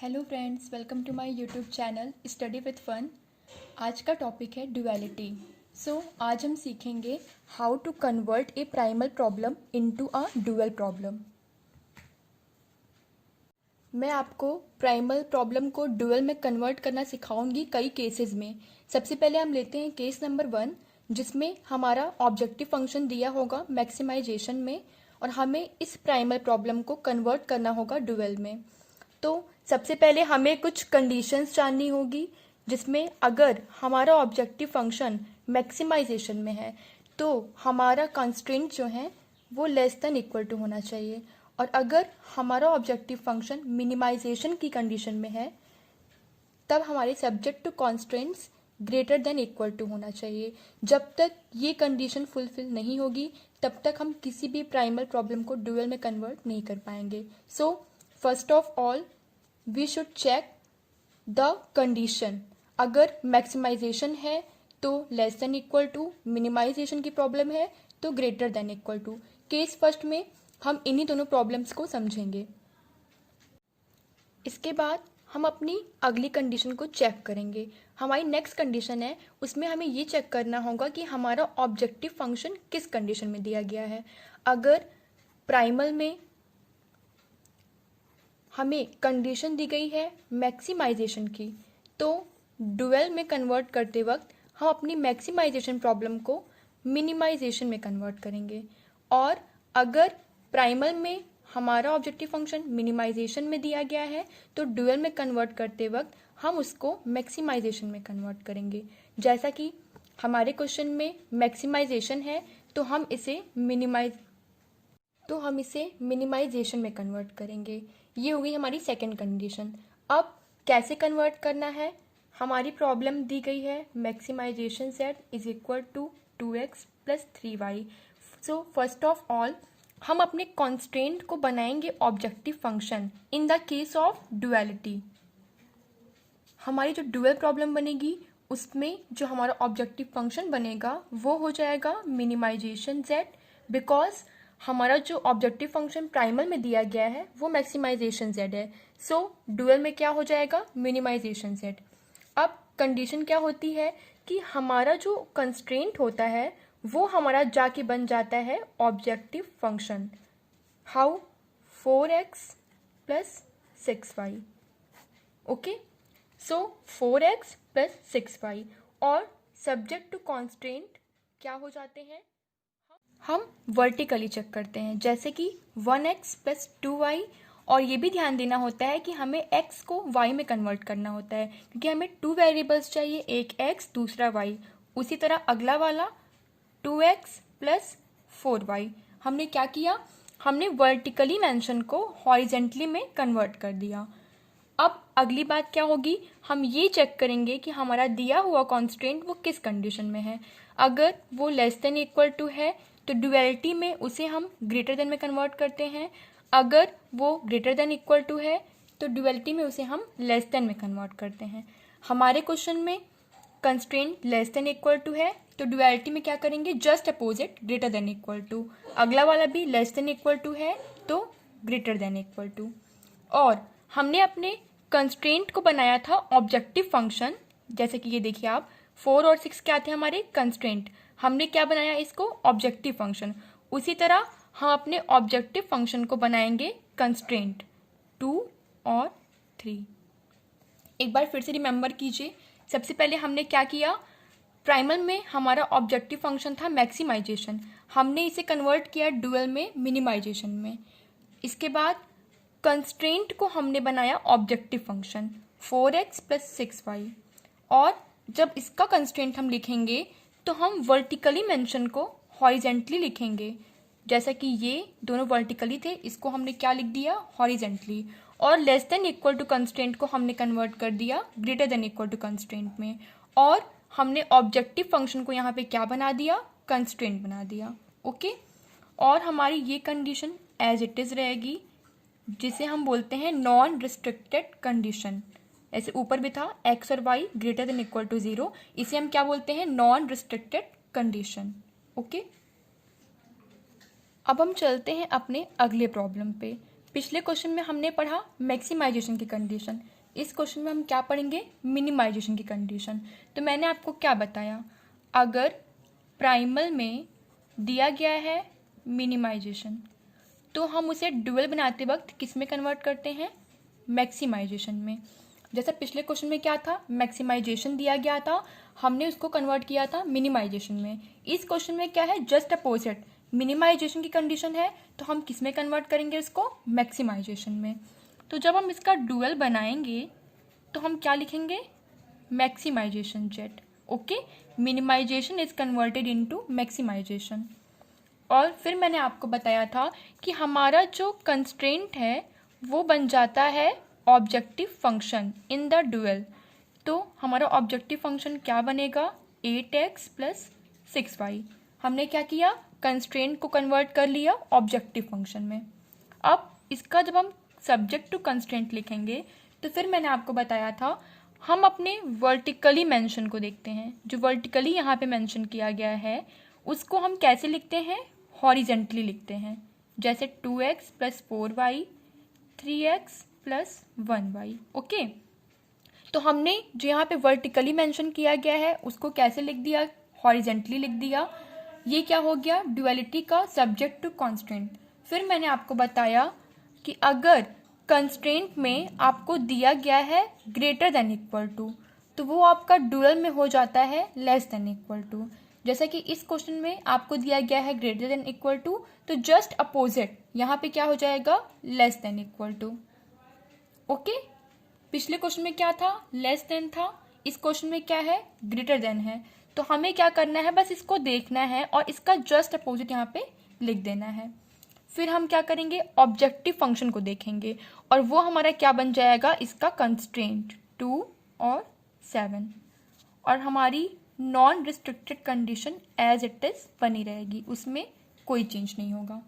Hello friends, welcome to my YouTube channel study with fun. आज का topic है duality. आज हम सीखेंगे how to convert a primal problem into a dual problem. मैं आपको प्राइमल प्रॉब्लम को ड्यूअल में कन्वर्ट करना सिखाऊंगी कई केसेस में। सबसे पहले हम लेते हैं केस नंबर 1, जिसमें हमारा ऑब्जेक्टिव फंक्शन दिया होगा मैक्सिमाइजेशन में और हमें इस प्राइमल प्रॉब्लम को कन्वर्ट करना होगा ड्यूअल में। तो सबसे पहले हमें कुछ कंडीशंस जाननी होगी, जिसमें अगर हमारा ऑब्जेक्टिव फंक्शन मैक्सिमाइजेशन में है तो हमारा कंस्ट्रेंट जो है वो लेस देन इक्वल टू होना चाहिए, और अगर हमारा ऑब्जेक्टिव फंक्शन मिनिमाइजेशन की कंडीशन में है तब हमारे subject to constraints greater than equal to होना चाहिए। जब तक ये कंडीशन फुलफिल नहीं होगी तब तक हम किसी भी प्राइमल प्रॉब्लम को ड्यूअल में कन्वर्ट नहीं कर पाएंगे। First of all we should check the condition. अगर मैक्सिमाइजेशन है तो less than equal to, minimization की प्रॉब्लम है तो greater than equal to. Case first में हम इन्हीं दोनों प्रॉब्लम्स को समझेंगे। इसके बाद हम अपनी अगली कंडीशन को चेक करेंगे। हमारी नेक्स्ट कंडीशन है, उसमें हमें ये चेक करना होगा कि हमारा ऑब्जेक्टिव फंक्शन किस कंडीशन में दिया गया है। अगर प्राइमल में हमें कंडीशन दी गई है मैक्सिमाइजेशन की, तो ड्यूअल में कन्वर्ट करते वक्त हम अपनी मैक्सिमाइजेशन प्रॉब्लम को मिनिमाइजेशन में कन्वर्ट करेंगे। और अगर प्राइमल में हमारा ऑब्जेक्टिव फंक्शन मिनिमाइजेशन में दिया गया है तो ड्यूअल में कन्वर्ट करते वक्त हम उसको मैक्सिमाइजेशन में कन्वर्ट करेंगे। जैसा कि हमारे क्वेश्चन में मैक्सिमाइजेशन है तो हम इसे मिनिमाइजेशन में कन्वर्ट करेंगे। ये हो गई हमारी सेकेंड कंडीशन। अब कैसे कन्वर्ट करना है, हमारी प्रॉब्लम दी गई है maximization z is equal to 2x plus 3y। First of all हम अपने कॉन्स्ट्रेंट को बनाएंगे objective function in the case of duality. हमारी जो ड्यूअल प्रॉब्लम बनेगी उसमें जो हमारा ऑब्जेक्टिव फंक्शन बनेगा वो हो जाएगा मिनिमाइजेशन z, बिकॉज हमारा जो ऑब्जेक्टिव फंक्शन प्राइमल में दिया गया है वो मैक्सिमाइजेशन z है। ड्यूअल में क्या हो जाएगा, मिनिमाइजेशन z। अब कंडीशन क्या होती है कि हमारा जो कंस्ट्रेंट होता है वो हमारा जाके बन जाता है objective function. How, 4x plus 6y। Okay, 4x plus 6y और सब्जेक्ट टू कॉन्स्ट्रेंट क्या हो जाते हैं, हम वर्टिकली चेक करते हैं, जैसे कि 1x प्लस 2y। और ये भी ध्यान देना होता है कि हमें x को y में कन्वर्ट करना होता है, क्योंकि हमें 2 वेरिएबल्स चाहिए, एक x दूसरा y। उसी तरह अगला वाला 2x प्लस 4y, हमने क्या किया, हमने वर्टिकली मेंशन को हॉरिजेंटली में कन्वर्ट कर दिया। अब अगली बात क्या होगी, हम ये चेक करेंगे कि हमारा दिया हुआ कॉन्स्ट्रेंट वो किस कंडीशन में है। अगर वो लेस देन इक्वल टू है तो ड्यूअलिटी में उसे हम ग्रेटर देन में कन्वर्ट करते हैं। अगर वो ग्रेटर देन इक्वल टू है तो ड्यूअलिटी में उसे हम लेस देन में कन्वर्ट करते हैं। हमारे क्वेश्चन में constraint less than equal to है तो ड्यूअलिटी में क्या करेंगे, just opposite, greater than equal to. अगला वाला भी लेस देन इक्वल टू है तो ग्रेटर देन इक्वल टू। और हमने अपने कंस्ट्रेंट को बनाया था ऑब्जेक्टिव फंक्शन, जैसे कि ये देखिए आप, 4 और 6 क्या थे हमारे कंस्ट्रेंट, हमने क्या बनाया इसको, ऑब्जेक्टिव फंक्शन। उसी तरह हम अपने ऑब्जेक्टिव फंक्शन को बनाएंगे कंस्ट्रेंट 2 और 3। एक बार फिर से रिमेंबर कीजिए, सबसे पहले हमने क्या किया, प्राइमल में हमारा ऑब्जेक्टिव फंक्शन था मैक्सिमाइजेशन, हमने इसे कन्वर्ट किया ड्यूअल में मिनिमाइजेशन में। इसके बाद कंस्ट्रेंट को हमने बनाया objective function 4x plus 6y, और जब इसका कंस्ट्रेंट हम लिखेंगे तो हम वर्टिकली मेंशन को हॉरिजेंटली लिखेंगे। जैसा कि ये दोनों वर्टिकली थे, इसको हमने क्या लिख दिया, हॉरिजेंटली। और less than equal to constraint को हमने कन्वर्ट कर दिया greater than equal to constraint में, और हमने ऑब्जेक्टिव फंक्शन को यहाँ पे क्या बना दिया, कंस्ट्रेंट बना दिया। ओके, और हमारी ये कंडीशन एज इट इज रहेगी, जिसे हम बोलते हैं नॉन रिस्ट्रिक्टेड कंडीशन। ऐसे ऊपर भी था x और y greater than equal to 0, इसे हम क्या बोलते हैं, नॉन रिस्ट्रिक्टेड कंडीशन। ओके, अब हम चलते हैं अपने अगले प्रॉब्लम पे। पिछले क्वेश्चन में हमने पढ़ा मैक्सिमाइजेशन की कंडीशन, इस क्वेश्चन में हम क्या पढ़ेंगे, मिनिमाइजेशन की कंडीशन। तो मैंने आपको क्या बताया, अगर प्राइमल में दिया गया है मिनिमाइजेशन तो हम उसे ड्यूअल बनाते वक्त किस में कन्वर्ट करते हैं, मैक्सिमाइजेशन में। जैसा पिछले क्वेश्चन में क्या था, मैक्सिमाइजेशन दिया गया था, हमने उसको कन्वर्ट किया था मिनिमाइजेशन में। इस क्वेश्चन में क्या है, जस्ट अपोजिट, मिनिमाइजेशन की कंडीशन है तो हम किस में कन्वर्ट करेंगे उसको, मैक्सिमाइजेशन में। तो जब हम इसका ड्यूअल बनाएंगे तो हम क्या लिखेंगे, maximization z. Okay, minimization is converted into maximization. और फिर मैंने आपको बताया था कि हमारा जो कंस्ट्रेंट है वो बन जाता है objective function in the dual. तो हमारा ऑब्जेक्टिव फंक्शन क्या बनेगा, 8x + 6y। हमने क्या किया, कंस्ट्रेंट को कन्वर्ट कर लिया ऑब्जेक्टिव फंक्शन में। अब इसका जब हम सब्जेक्ट टू कंस्ट्रेंट लिखेंगे तो फिर मैंने आपको बताया था हम अपने वर्टिकली मेंशन को देखते हैं। जो वर्टिकली यहाँ पे मेंशन किया गया है उसको हम कैसे लिखते हैं, हॉरिजेंटली लिखते हैं। जैसे 2x + 4y, 3x + 1y। Okay, तो हमने जो यहाँ पे वर्टिकली मेंशन किया गया है उसको कैसे लिख दिया, हॉरिजेंटली लिख दिया। ये क्या हो गया, ड्युअलिटी का सब्जेक्ट टू कॉन्स्ट्रेंट। फिर मैंने आपको बताया कि अगर कंस्ट्रेंट में आपको दिया गया है >= तो वो आपका ड्यूअल में हो जाता है <= जैसा कि इस क्वेश्चन में आपको दिया गया है >= तो जस्ट अपोजिट यहाँ पे क्या हो जाएगा, <= ओके। पिछले क्वेश्चन में क्या था, लेस देन था, इस क्वेश्चन में क्या है, ग्रेटर देन है। तो हमें क्या करना है, बस इसको देखना है और इसका जस्ट अपोजिट यहाँ पे लिख देना है। फिर हम क्या करेंगे, ऑब्जेक्टिव फंक्शन को देखेंगे और वो हमारा क्या बन जाएगा, इसका कंस्ट्रेंट 2 और 7। और हमारी non restricted condition as it is बनी रहेगी, उसमें कोई चेंज नहीं होगा।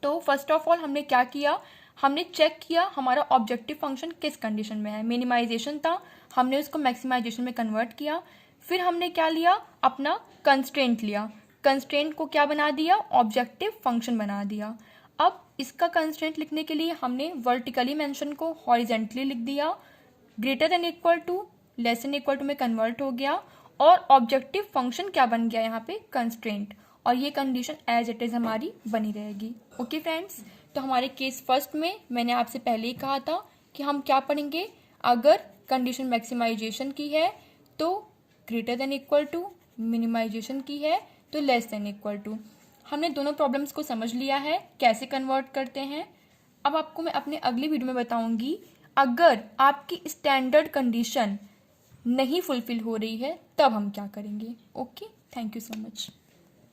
तो फर्स्ट ऑफ ऑल हमने क्या किया, हमने चेक किया हमारा ऑब्जेक्टिव फंक्शन किस कंडीशन में है, मिनिमाइजेशन था, हमने उसको मैक्सिमाइजेशन में कन्वर्ट किया। फिर हमने क्या लिया, अपना कंस्ट्रेंट लिया, कंस्ट्रेंट को क्या बना दिया, ऑब्जेक्टिव फंक्शन बना दिया। अब इसका कंस्ट्रेंट लिखने के लिए हमने वर्टिकली मेंशन को हॉरिजेंटली लिख दिया, >= <= में कन्वर्ट हो गया और ऑब्जेक्टिव फंक्शन क्या बन गया यहाँ पे, कंस्ट्रेंट। और ये कंडीशन एज इट इज हमारी बनी रहेगी। ओके फ्रेंड्स, तो हमारे केस फर्स्ट में मैंने आपसे पहले ही कहा था कि हम क्या पढ़ेंगे, अगर कंडीशन मैक्सिमाइजेशन की है तो >= मिनिमाइजेशन की है तो <= हमने दोनों प्रॉब्लम्स को समझ लिया है कैसे कन्वर्ट करते हैं। अब आपको मैं अपने अगली वीडियो में बताऊंगी अगर आपकी स्टैंडर्ड कंडीशन नहीं फुलफिल हो रही है तब हम क्या करेंगे। Okay, thank you so much.